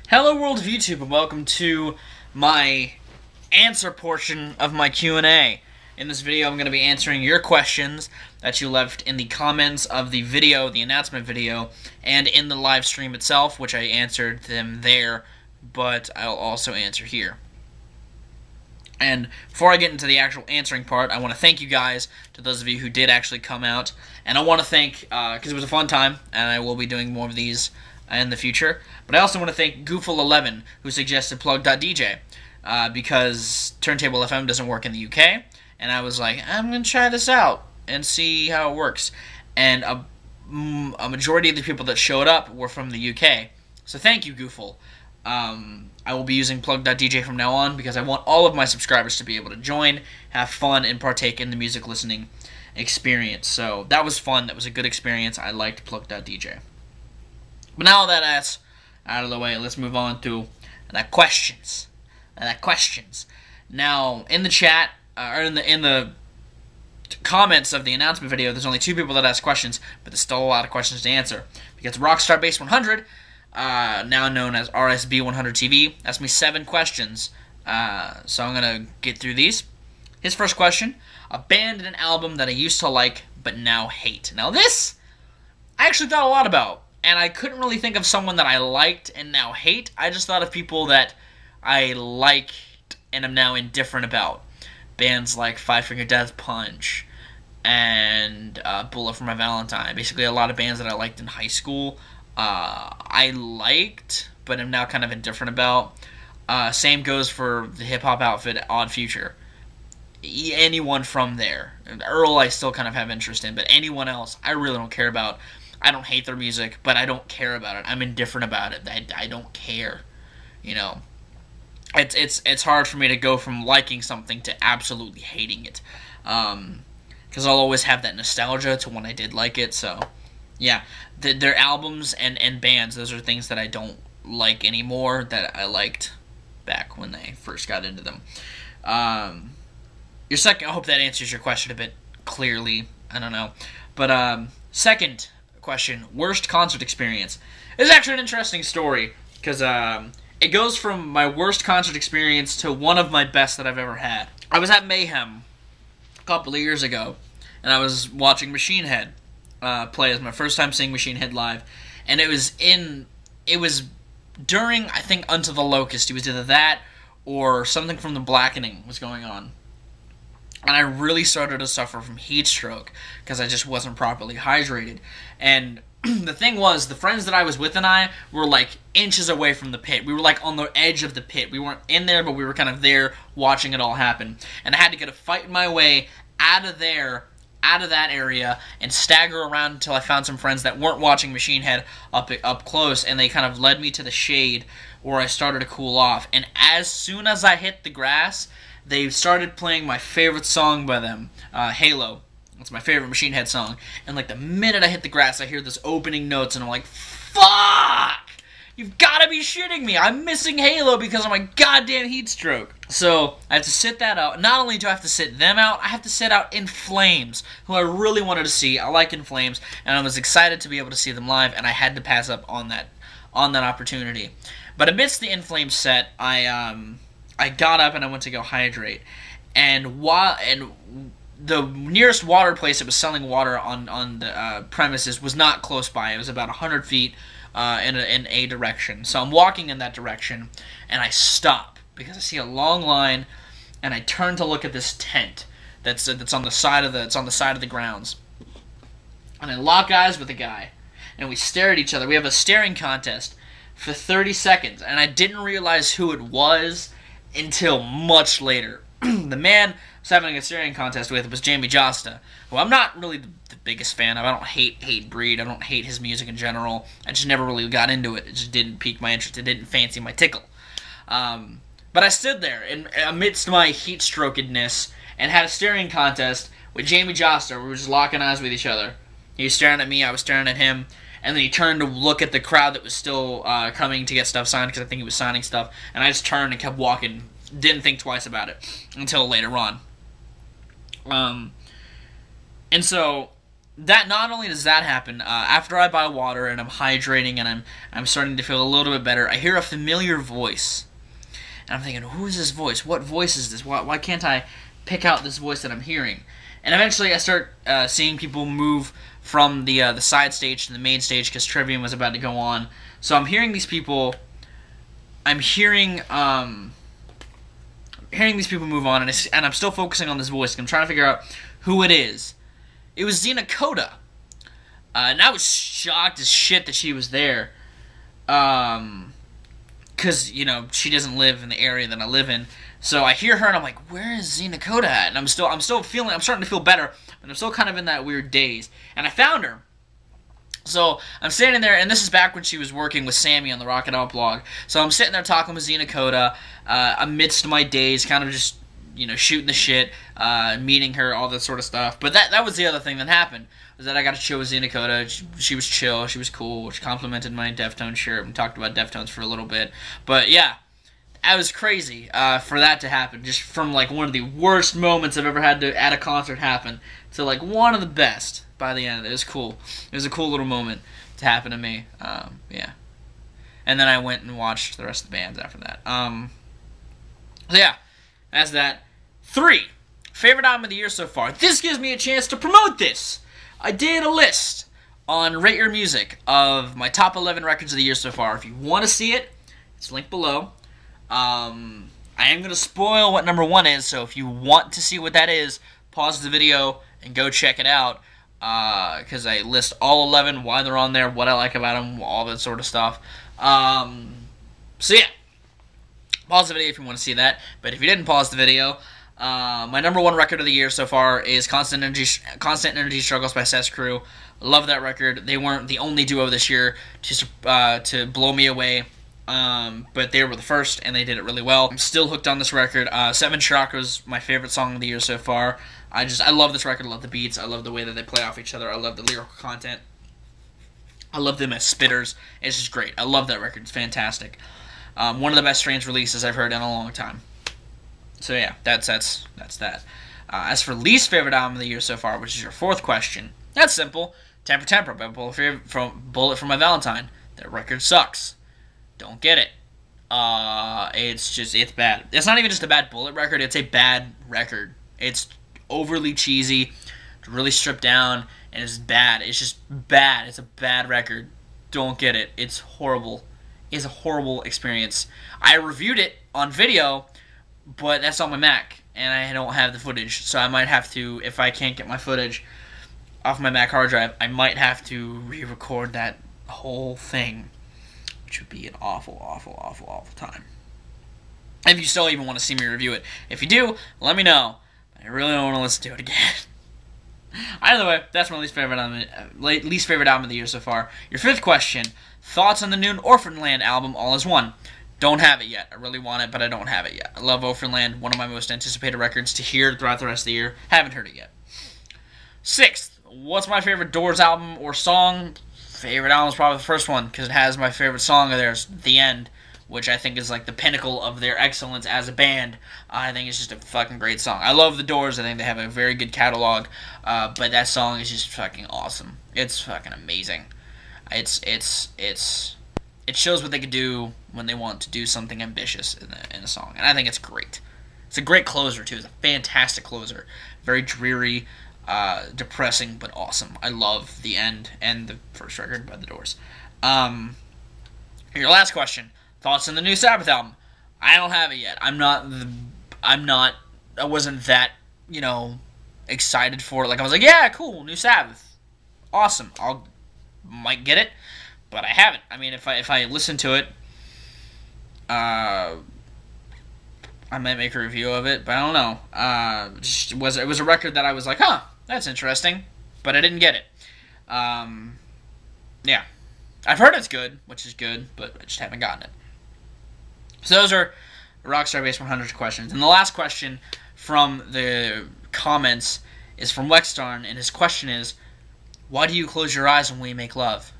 Hello world of YouTube, and welcome to my answer portion of my Q&A. In this video, I'm going to be answering your questions that you left in the comments of the video, the announcement video, and in the live stream itself, which I answered them there, but I'll also answer here. And before I get into the actual answering part, I want to thank you guys, to those of you who did actually come out, and I want to thank, because it was a fun time, and I will be doing more of these in the future. But I also want to thank Goofle11, who suggested plug.dj, because Turntable FM doesn't work in the UK, and I was like, I'm going to try this out and see how it works. And a majority of the people that showed up were from the UK, so thank you, Goofle. I will be using plug.dj from now on because I want all of my subscribers to be able to join, have fun, and partake in the music listening experience. So that was fun. That was a good experience. I liked plug.dj. But now that that's out of the way, let's move on to the questions. Now, in the chat, or in the comments of the announcement video, there's only 2 people that asked questions, but there's still a lot of questions to answer. Because Rockstar Base 100, now known as RSB100TV, asked me 7 questions. So I'm going to get through these. His first question: a band and an album that I used to like, but now hate. Now this, I actually thought a lot about. And I couldn't really think of someone that I liked and now hate. I just thought of people that I liked and am now indifferent about. Bands like Five Finger Death Punch and Bullet for My Valentine. Basically a lot of bands that I liked in high school. I liked, but am now kind of indifferent about. Same goes for the hip-hop outfit Odd Future. Anyone from there. Earl I still kind of have interest in, but anyone else I really don't care about. I don't hate their music, but I don't care about it. I'm indifferent about it. I don't care. You know, it's hard for me to go from liking something to absolutely hating it, because I'll always have that nostalgia to when I did like it. So, yeah, their albums and bands, those are things that I don't like anymore that I liked back when I first got into them. Your second, I hope that answers your question a bit clearly. I don't know, but second question: worst concert experience. It's actually an interesting story because it goes from my worst concert experience to one of my best that I've ever had. I was at Mayhem a couple of years ago, and I was watching Machine Head play. It was my first time seeing Machine Head live, and it was during, I think, Unto the Locust. It was either that or something from The Blackening was going on. And I really started to suffer from heat stroke because I just wasn't properly hydrated. And the thing was, the friends that I was with and I were like inches away from the pit. We were like on the edge of the pit. We weren't in there, but we were kind of there watching it all happen. And I had to fight my way out of there, out of that area, and stagger around until I found some friends that weren't watching Machine Head up close, and they kind of led me to the shade where I started to cool off. And as soon as I hit the grass, they started playing my favorite song by them, Halo. It's my favorite Machine Head song. And like the minute I hit the grass, I hear this opening notes, and I'm like, fuck! You've got to be shitting me! I'm missing Halo because of my goddamn heat stroke. So I have to sit that out. Not only do I have to sit them out, I have to sit out In Flames, who I really wanted to see. I like In Flames, and I was excited to be able to see them live, and I had to pass up on that opportunity. But amidst the In Flames set, I got up and I went to go hydrate, and the nearest water place that was selling water on the premises was not close by. It was about 100 feet in a direction. So I'm walking in that direction, and I stop because I see a long line, and I turn to look at this tent that's on the side of the grounds, and I lock eyes with a guy, and we stare at each other. We have a staring contest for 30 seconds, and I didn't realize who it was until much later. The man I was having a staring contest with was Jamie Josta, who I'm not really the biggest fan of. I don't hate Breed. I don't hate his music in general. I just never really got into it. It just didn't pique my interest. It didn't fancy my tickle. But I stood there amidst my heat strokedness and had a staring contest with Jamie Josta. We were just locking eyes with each other. He was staring at me. I was staring at him. And then he turned to look at the crowd that was still coming to get stuff signed, because I think he was signing stuff. And I just turned and kept walking. Didn't think twice about it until later on. And so that not only does that happen, after I buy water and I'm hydrating and I'm starting to feel a little bit better, I hear a familiar voice. And I'm thinking, who is this voice? What voice is this? Why can't I pick out this voice that I'm hearing? And eventually I start seeing people move from the side stage to the main stage because Trivium was about to go on. So I'm hearing these people. I'm hearing these people move on, and I'm still focusing on this voice. I'm trying to figure out who it is. It was Xena Coda. And I was shocked as shit that she was there. Because, you know, she doesn't live in the area that I live in. So I hear her and I'm like, where is starting to feel better, but I'm still kind of in that weird daze. And I found her. So I'm standing there, and this is back when she was working with Sammy on the Rocket Out blog. So I'm sitting there talking with Xena Coda, amidst my days, kind of just, you know, shooting the shit, meeting her, all that sort of stuff. But that was the other thing that happened, was that I got to chill with Xena Coda. She was chill, she was cool, she complimented my Deftones shirt, and talked about Deftones for a little bit. But yeah, that was crazy for that to happen, just from like one of the worst moments I've ever had to at a concert happen to like one of the best by the end of it. It was cool. It was a cool little moment to happen to me. Yeah. And then I went and watched the rest of the bands after that. So yeah, that's that. 3. Favorite album of the year so far. This gives me a chance to promote this. I did a list on Rate Your Music of my top 11 records of the year so far. If you want to see it, it's linked below. I am going to spoil what number 1 is, so if you want to see what that is, pause the video and go check it out. Because I list all 11, why they're on there, what I like about them, all that sort of stuff. So yeah, pause the video if you want to see that. But if you didn't pause the video, my number 1 record of the year so far is Constant Energy Struggles by Seth's Crew. Love that record. They weren't the only duo this year to blow me away. But they were the first, and they did it really well. I'm still hooked on this record. Seven Chakras, my favorite song of the year so far. I love this record. I love the beats. I love the way that they play off each other. I love the lyrical content. I love them as spitters. It's just great. I love that record. It's fantastic. One of the best Strange releases I've heard in a long time. So yeah, that's that. As for least favorite album of the year so far, which is your 4th question, that's simple. Temper Temper by Bullet for My Valentine. That record sucks. Don't get it. It's bad. It's not even just a bad Bullet record, it's a bad record. It's overly cheesy, really stripped down, and it's bad. It's just bad. It's a bad record. Don't get it. It's horrible. It's a horrible experience. I reviewed it on video, but that's on my Mac, and I don't have the footage, so I might have to, if I can't get my footage off my Mac hard drive, I might have to re-record that whole thing, which would be an awful, awful, awful, awful time. If you still even want to see me review it. If you do, let me know. I really don't want to listen to it again. Either way, that's my least favorite album of the year so far. Your 5th question, thoughts on the new Orphanland album, All Is One. Don't have it yet. I really want it, but I don't have it yet. I love Orphanland, one of my most anticipated records to hear throughout the rest of the year. Haven't heard it yet. 6th, what's my favorite Doors album or song? Favorite album is probably the first one, because it has my favorite song of theirs, The End, which I think is like the pinnacle of their excellence as a band. I think it's just a fucking great song. I love the Doors. I think they have a very good catalog, but that song is just fucking awesome. It's fucking amazing. It shows what they could do when they want to do something ambitious in a song, and I think it's great. It's a great closer too. It's a fantastic closer. Very dreary, depressing, but awesome. I love The End and the first record by the Doors. Your last question. Thoughts on the new Sabbath album? I don't have it yet. I wasn't that, excited for it. Like, I was like, yeah, cool, new Sabbath. Awesome. Might get it, but I haven't. I mean, if I listen to it, I might make a review of it, but I don't know. It was a record that I was like, huh, that's interesting, but I didn't get it. Yeah. I've heard it's good, which is good, but I just haven't gotten it. So those are Rockstar Base 100 questions. And the last question from the comments is from Wexstarn, and his question is, why do you close your eyes when we make love?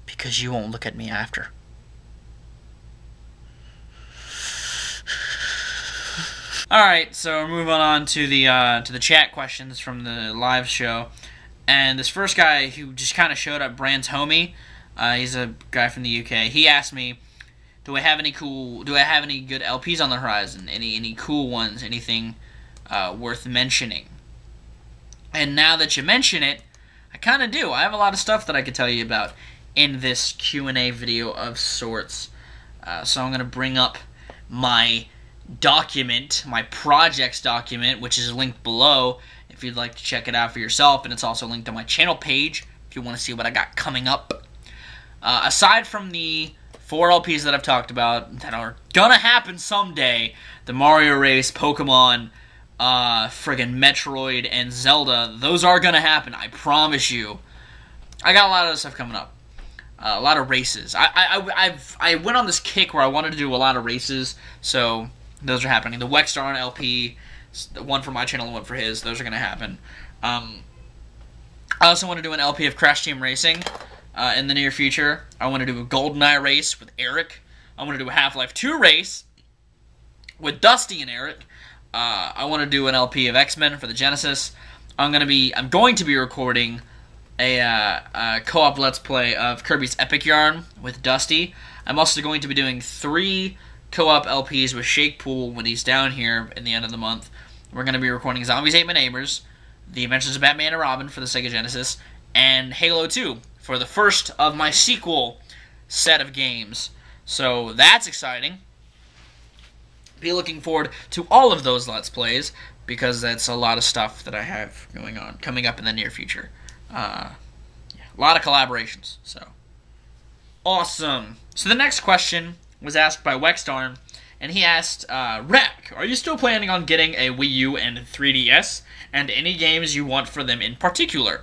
Because you won't look at me after. All right, so we're moving on to the chat questions from the live show, and this first guy who just kind of showed up, Brand's homie, he's a guy from the UK. He asked me, do I have any good LPs on the horizon? Any cool ones? Anything worth mentioning? And now that you mention it, I kind of do. I have a lot of stuff that I could tell you about in this Q&A video of sorts. So I'm going to bring up my document, my projects document, which is linked below if you'd like to check it out for yourself, and it's also linked on my channel page if you want to see what I got coming up. Aside from the 4 LPs that I've talked about that are gonna happen someday, the Mario Race, Pokemon, friggin' Metroid, and Zelda, those are gonna happen, I promise you. I got a lot of stuff coming up. A lot of races. I went on this kick where I wanted to do a lot of races, so those are happening. The Wexstar LP, one for my channel and one for his, those are going to happen. I also want to do an LP of Crash Team Racing in the near future. I want to do a GoldenEye race with Eric. I want to do a Half-Life 2 race with Dusty and Eric. I want to do an LP of X-Men for the Genesis. I'm going to be recording a co-op Let's Play of Kirby's Epic Yarn with Dusty. I'm also going to be doing 3 co-op LPs with Shake Pool when he's down here in the end of the month. We're going to be recording Zombies Ate My Neighbors, The Adventures of Batman and Robin for the Sega Genesis, and Halo 2 for the first of my sequel set of games. So that's exciting. Be looking forward to all of those Let's Plays, because that's a lot of stuff that I have coming up in the near future. Yeah, a lot of collaborations, so awesome. So the next question was asked by Wexstar, and he asked, Rak, are you still planning on getting a Wii U and 3DS, and any games you want for them in particular?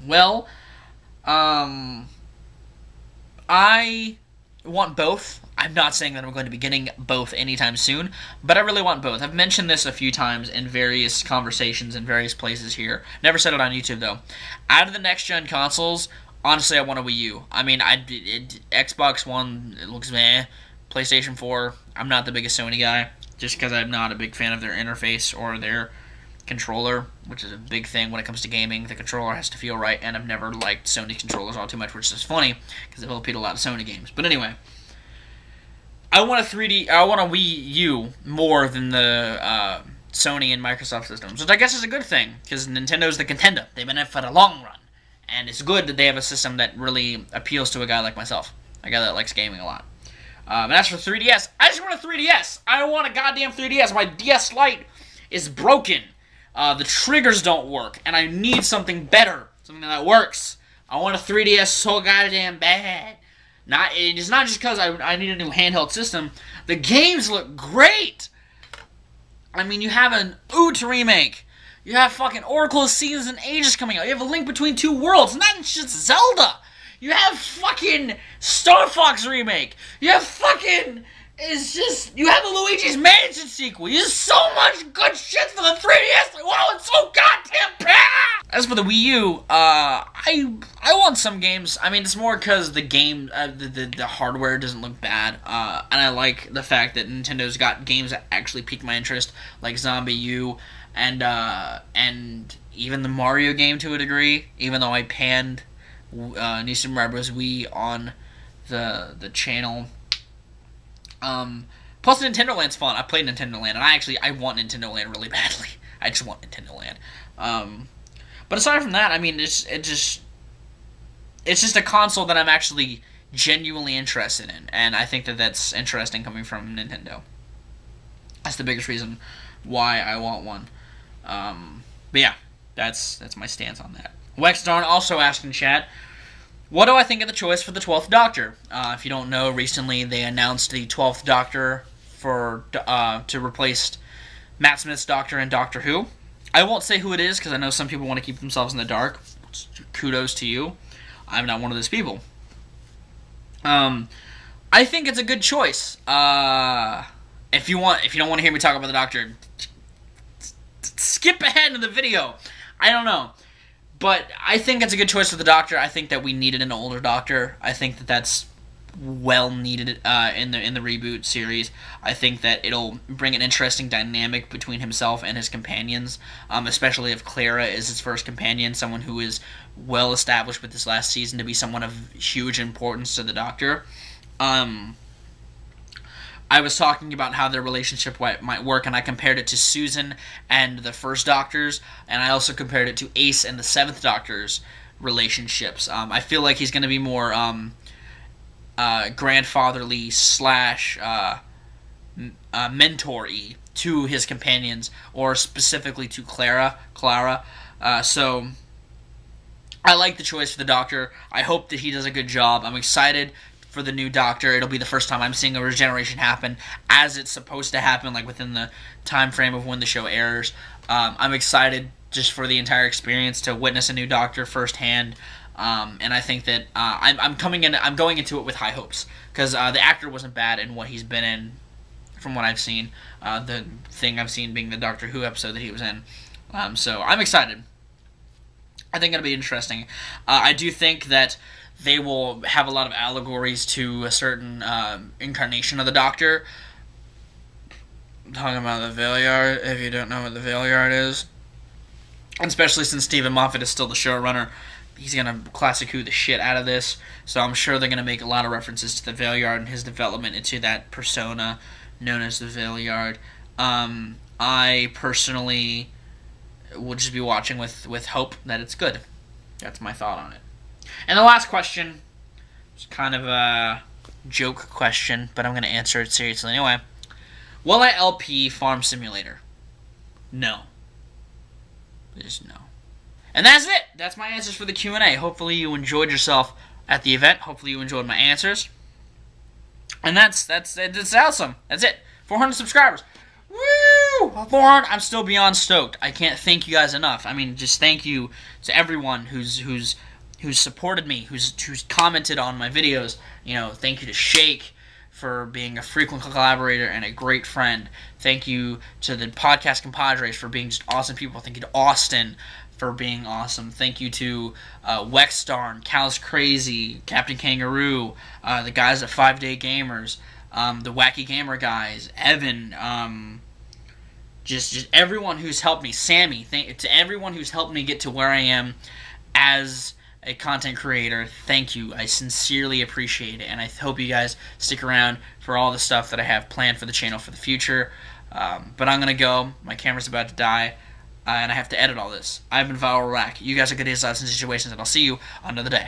Well, I want both. I'm not saying that I'm going to be getting both anytime soon, but I really want both. I've mentioned this a few times in various conversations in various places here. Never said it on YouTube, though. Out of the next-gen consoles, honestly, I want a Wii U. I mean, Xbox One, it looks meh. PlayStation 4, I'm not the biggest Sony guy, just because I'm not a big fan of their interface or their controller, which is a big thing when it comes to gaming. The controller has to feel right, and I've never liked Sony controllers all too much, which is funny, because it will appeal to a lot of Sony games. But anyway, I want a Wii U more than the Sony and Microsoft systems, which I guess is a good thing, because Nintendo's the contender. They've been in it for the long run. And it's good that they have a system that really appeals to a guy like myself, a guy that likes gaming a lot. And as for 3DS, I just want a 3DS. I want a goddamn 3DS. My DS Lite is broken. The triggers don't work, and I need something better, something that works. I want a 3DS so goddamn bad. It's not just because I need a new handheld system. The games look great. I mean, you have an Oot remake. You have fucking Oracle of Seasons and Ages coming out. You have a Link Between Two Worlds. And that's just Zelda. You have fucking Star Fox remake. You have fucking... You have the Luigi's Mansion sequel. You have so much good shit for the 3DS. Like, wow, it's so goddamn bad. As for the Wii U, I want some games. I mean, it's more because the game, the hardware doesn't look bad. And I like the fact that Nintendo's got games that actually pique my interest, like Zombie U, and even the Mario game to a degree. Even though I panned New Super Mario Bros. Wii on the channel. Plus Nintendo Land's fun. I played Nintendo Land, and I want Nintendo Land really badly. I just want Nintendo Land. But aside from that, I mean, it's just a console that I'm actually genuinely interested in, and I think that that's interesting coming from Nintendo. That's the biggest reason why I want one. But yeah, that's my stance on that. Wexdarn also asked in chat, what do I think of the choice for the 12th Doctor? If you don't know, recently they announced the 12th Doctor to replace Matt Smith's Doctor in Doctor Who. I won't say who it is, because I know some people want to keep themselves in the dark. Kudos to you. I'm not one of those people. I think it's a good choice. If you don't want to hear me talk about the Doctor, skip ahead in the video. I don't know. But I think it's a good choice for the Doctor. I think that we needed an older Doctor. I think that that's well needed in the reboot series. I think that it'll bring an interesting dynamic between himself and his companions, especially if Clara is his first companion, someone who is well established with this last season to be someone of huge importance to the Doctor. I was talking about how their relationship might work, and I compared it to Susan and the first Doctors, and I also compared it to Ace and the seventh Doctor's relationships. I feel like he's going to be more grandfatherly slash mentor-y to his companions, or specifically to Clara. So I like the choice for the Doctor. I hope that he does a good job. I'm excited for the new Doctor. It'll be the first time I'm seeing a regeneration happen as it's supposed to happen, like within the time frame of when the show airs. I'm excited just for the entire experience to witness a new Doctor firsthand. And I think that I'm going into it with high hopes, because the actor wasn't bad in what he's been in, from what I've seen. The thing I've seen being the Doctor Who episode that he was in. So I'm excited. I think it'll be interesting. I do think that they will have a lot of allegories to a certain incarnation of the Doctor. I'm talking about the Valeyard, if you don't know what the Valeyard is. And especially since Stephen Moffat is still the showrunner, he's going to Classic Who the shit out of this. So I'm sure they're going to make a lot of references to the Valeyard and his development into that persona known as the Valeyard. I personally will just be watching with hope that it's good. That's my thought on it. And the last question is kind of a joke question, but I'm going to answer it seriously anyway. Will I LP Farm Simulator? No. Just no. And that's it. That's my answers for the Q&A. Hopefully you enjoyed yourself at the event. Hopefully you enjoyed my answers. And that's awesome. That's it. 400 subscribers. Woo! 400. I'm still beyond stoked. I can't thank you guys enough. I mean, just thank you to everyone who's supported me, who's commented on my videos. You know, thank you to Shake for being a frequent collaborator and a great friend. Thank you to the podcast compadres for being just awesome people. Thank you to Austin for being awesome. Thank you to Wexstarn, Cal's Crazy, Captain Kangaroo, the guys at 5 Day Gamers, the Wacky Gamer guys, Evan, just everyone who's helped me, Sammy. To everyone who's helped me get to where I am as a content creator, thank you. I sincerely appreciate it, and I hope you guys stick around for all the stuff that I have planned for the channel for the future. But I'm gonna go. My camera's about to die, and I have to edit all this. I've been Viralrak. You guys are good at lives and situations, and I'll see you another day.